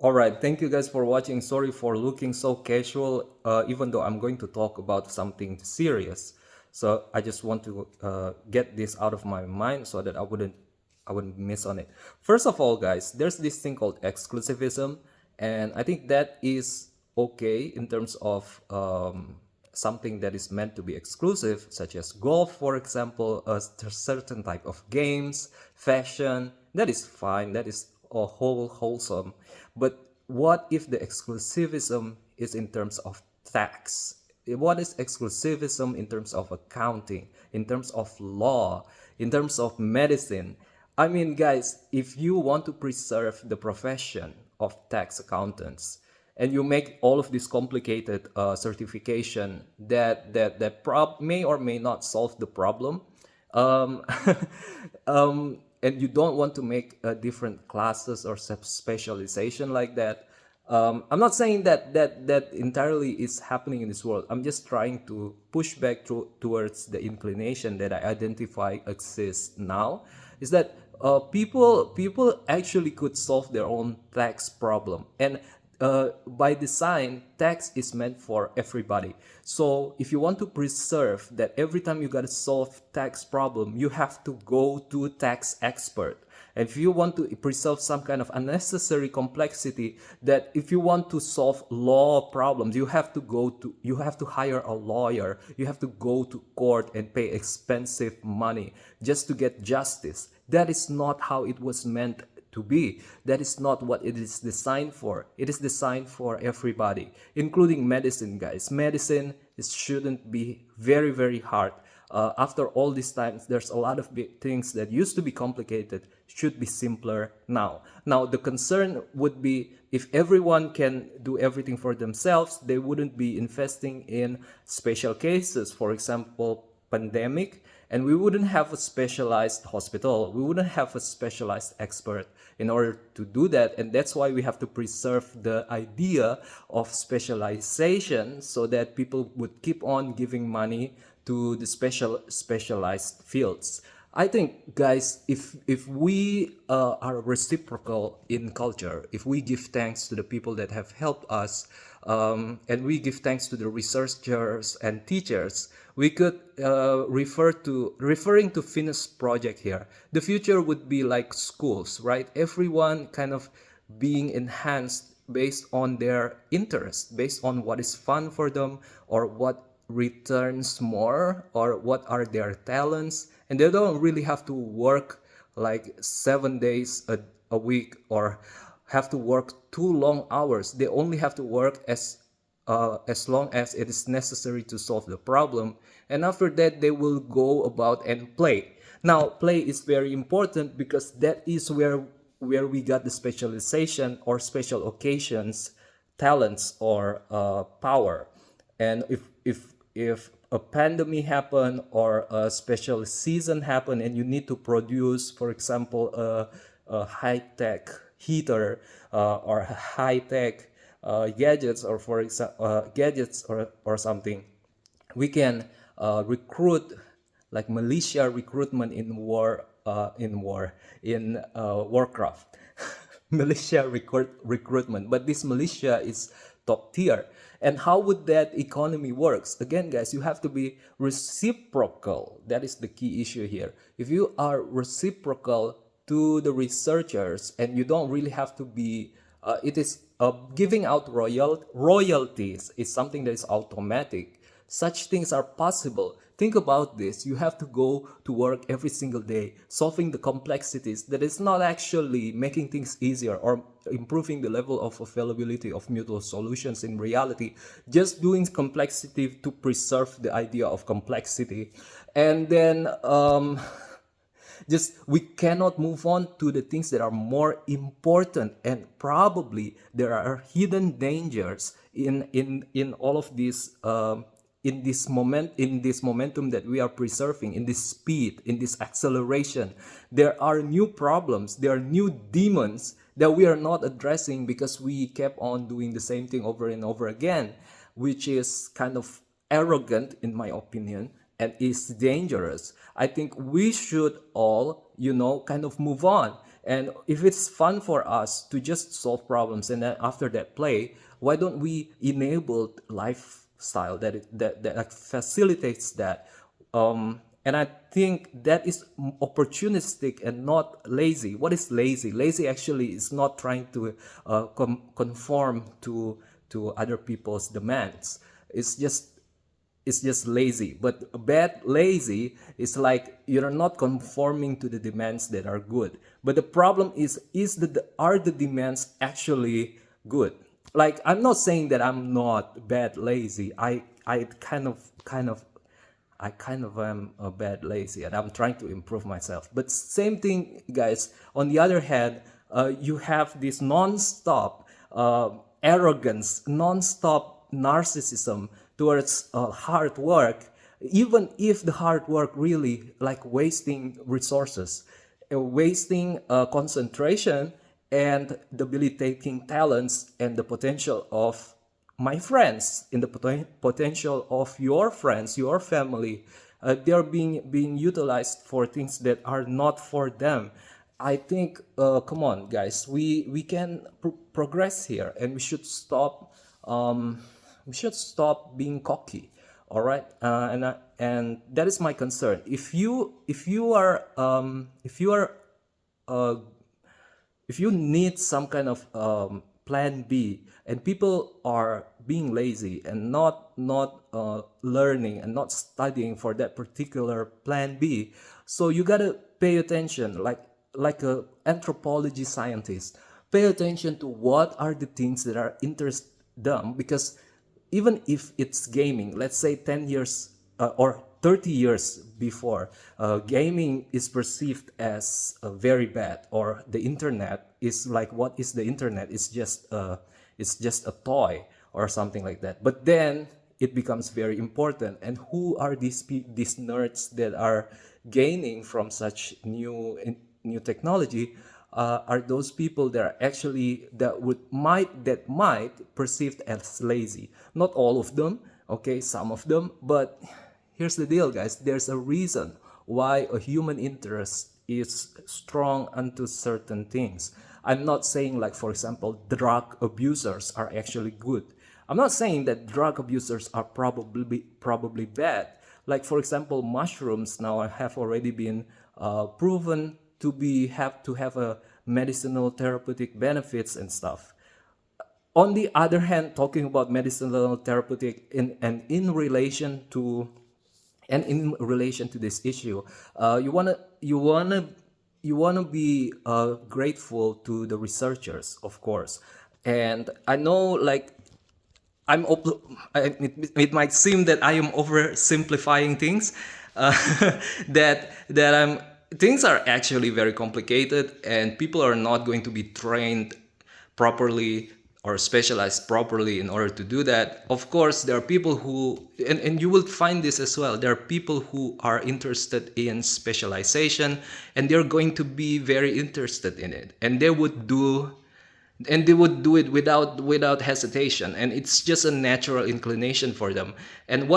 All right, thank you guys for watching. Sorry for looking so casual, even though I'm going to talk about something serious. So I just want to get this out of my mind so that I wouldn't miss on it. First of all, guys, there's this thing called exclusivism, and I think that is okay in terms of something that is meant to be exclusive, such as golf, for example, a certain type of games, fashion. That is fine. That is a wholesome. But what if the exclusivism is in terms of tax? What is exclusivism in terms of accounting, in terms of law, in terms of medicine? I mean, guys, if you want to preserve the profession of tax accountants, and you make all of this complicated certification that may or may not solve the problem, um, and you don't want to make different classes or specialization like that. I'm not saying that entirely is happening in this world. I'm just trying to push back towards the inclination that I identify exists now. Is that people actually could solve their own tax problem, and by design, tax is meant for everybody. So if you want to preserve that, every time you gotta solve tax problem, you have to go to tax expert. And if you want to preserve some kind of unnecessary complexity, that if you want to solve law problems, you have to hire a lawyer, you have to go to court and pay expensive money just to get justice. That is not how it was meant to be. That is not what it is designed for. It is designed for everybody, including medicine, guys. Medicine shouldn't be very hard. After all these times, there's a lot of big things that used to be complicated should be simpler now. Now, the concern would be if everyone can do everything for themselves, they wouldn't be investing in special cases, for example, pandemic, and we wouldn't have a specialized hospital. We wouldn't have a specialized expert in order to do that. And that's why we have to preserve the idea of specialization so that people would keep on giving money to the specialized fields. I think, guys, if we are reciprocal in culture, if we give thanks to the people that have helped us, and we give thanks to the researchers and teachers, we could referring to finished project here. The future would be like schools, right? Everyone kind of being enhanced based on their interest, based on what is fun for them or what returns more or what are their talents, and they don't really have to work like 7 days a week or have to work too long hours. They only have to work as long as it is necessary to solve the problem, and after that they will go about and play. Now, play is very important because that is where we got the specialization or special occasions, talents, or power. And if a pandemic happen or a special season happen and you need to produce, for example, a high-tech heater or high-tech gadgets, or for example gadgets or something, we can recruit, like militia recruitment in Warcraft. Militia recruitment, but this militia is top tier. And how would that economy works? Again, guys, you have to be reciprocal. That is the key issue here. If you are reciprocal to the researchers, and you don't really have to be it is giving out royalties is something that is automatic. Such things are possible. Think about this. You have to go to work every single day, solving the complexities that is not actually making things easier or improving the level of availability of mutual solutions in reality. Just doing complexity to preserve the idea of complexity. And then just we cannot move on to the things that are more important, and probably there are hidden dangers in all of these in this momentum that we are preserving, in this speed, in this acceleration. There are new problems, there are new demons that we are not addressing because we kept on doing the same thing over and over again, which is kind of arrogant in my opinion and is dangerous. I think we should all, kind of move on. And if it's fun for us to just solve problems and then after that play, why don't we enable lifestyle that like facilitates that? And I think that is opportunistic and not lazy. What is lazy? Lazy actually is not trying to conform to other people's demands. It's just it's just lazy. But a bad lazy is like you're not conforming to the demands that are good. But the problem is that are the demands actually good? Like, I'm not saying that I'm not bad lazy. I kind of am a bad lazy, and I'm trying to improve myself. But same thing, guys. On the other hand, you have this non-stop arrogance, non-stop narcissism towards hard work, even if the hard work really like wasting resources, wasting concentration, and debilitating talents and the potential of my friends, in the potential of your friends, your family. They are being utilized for things that are not for them. I think, come on, guys, we can progress here, and we should stop being cocky. All right, and that is my concern. Uh, if you need some kind of plan B, and people are being lazy and not learning and not studying for that particular plan B, so you gotta pay attention, like a anthropology scientist. Pay attention to what are the things that are interest them, because even if it's gaming, let's say 10 years or 30 years before, gaming is perceived as very bad, or the internet is like, what is the internet? It's just a toy or something like that. But then it becomes very important. And who are these nerds that are gaining from such new technology? Are those people that are actually that might perceived as lazy. Not all of them, okay, some of them. But here's the deal, guys. There's a reason why a human interest is strong unto certain things. I'm not saying, like, for example, drug abusers are actually good. I'm not saying that drug abusers are probably bad. Like, for example, mushrooms now have already been proven to have a medicinal therapeutic benefits and stuff. On the other hand, talking about medicinal therapeutic in relation to this issue, you wanna be grateful to the researchers, of course. And I know, like, it might seem that I am oversimplifying things, uh, that I'm things are actually very complicated, and people are not going to be trained properly or specialized properly in order to do that. Of course, there are people who, and you will find this as well, there are people who are interested in specialization, and they're going to be very interested in it, and they would do it without hesitation, and it's just a natural inclination for them. And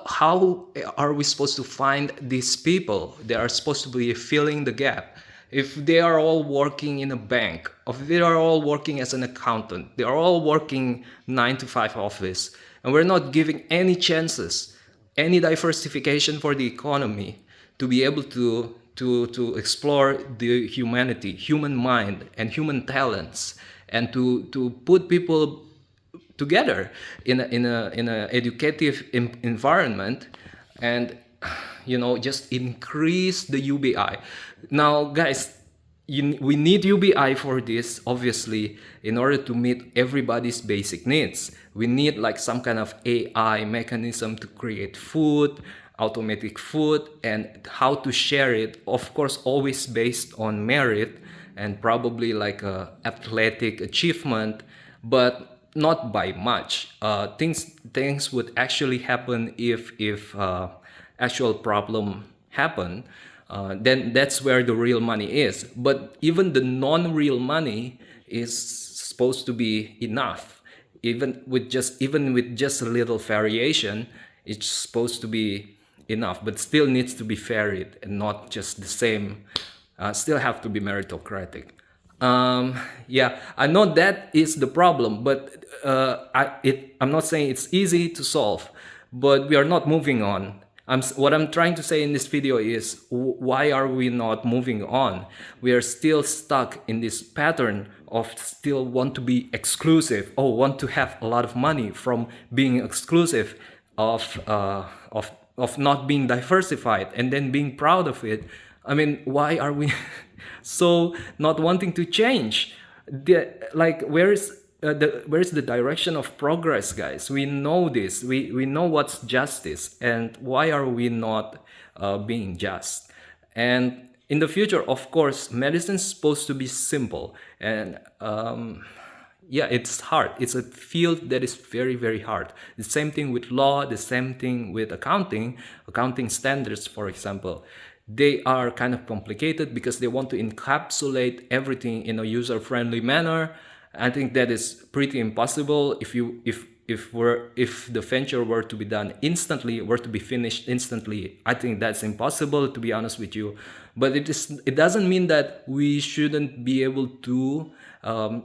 how are we supposed to find these people? They are supposed to be filling the gap. If they are all working in a bank, if they are all working as an accountant, they are all working 9 to 5 office, and we're not giving any chances, any diversification for the economy to be able to explore the human mind, and human talents, and to put people together in a educative environment, and just increase the UBI. Now, guys, we need UBI for this, obviously, in order to meet everybody's basic needs. We need like some kind of AI mechanism to create food, automatic food, and how to share it, of course, always based on merit and probably like a athletic achievement, but not by much. Things would actually happen if actual problem happen. Then that's where the real money is. But even the non-real money is supposed to be enough. Even with just a little variation, it's supposed to be enough, but still needs to be varied and not just the same still have to be meritocratic. Yeah, I know that is the problem, but I'm not saying it's easy to solve, but we are not moving on. What I'm trying to say in this video is why are we not moving on? We are still stuck in this pattern of still want to be exclusive, want to have a lot of money from being exclusive, of not being diversified and then being proud of it. I mean, why are we so not wanting to change? Like, where is the direction of progress, guys? We know this. We know what's justice, and why are we not being just? And in the future, of course, medicine is supposed to be simple, and yeah, it's hard. It's a field that is very, very hard. The same thing with law, the same thing with accounting standards, for example. They are kind of complicated because they want to encapsulate everything in a user-friendly manner. I think that is pretty impossible. If the venture were to be done instantly, were to be finished instantly, I think that's impossible, to be honest with you. But it doesn't mean that we shouldn't be able to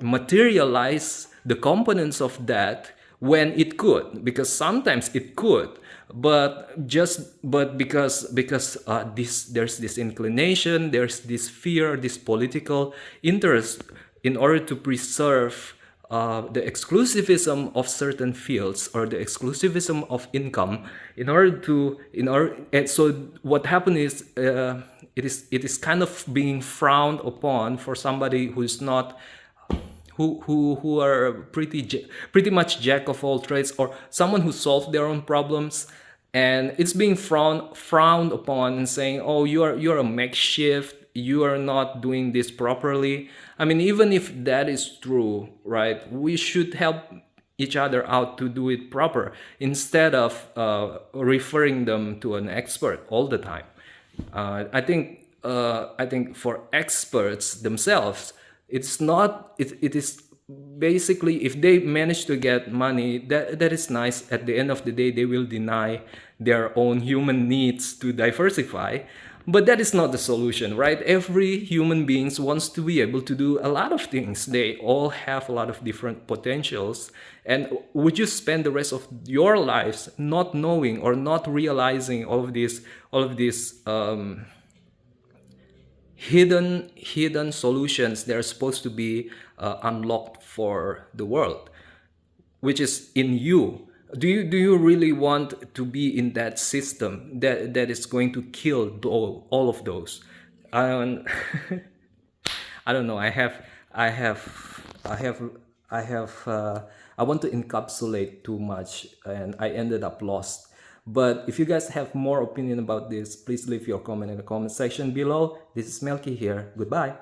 materialize the components of that when it could, because sometimes it could, but because there's this inclination, there's this fear, this political interest in order to preserve the exclusivism of certain fields, or the exclusivism of income, and so what happened is it is kind of being frowned upon for somebody who's not, who are pretty much jack of all trades, or someone who solved their own problems, and it's being frowned upon and saying, oh, you're a makeshift, you are not doing this properly. I mean, even if that is true, right, we should help each other out to do it proper, instead of referring them to an expert all the time. I think for experts themselves, it is basically, if they manage to get money, that is nice. At the end of the day, they will deny their own human needs to diversify, but that is not the solution, right? Every human beings wants to be able to do a lot of things. They all have a lot of different potentials, and would you spend the rest of your lives not knowing or not realizing all of these hidden solutions that are supposed to be unlocked for the world, which is in you? Do you really want to be in that system that is going to kill all of those? um, I don't know. I have I have I want to encapsulate too much, and I ended up lost. But if you guys have more opinion about this, please leave your comment in the comment section below. This is Melky here. Goodbye.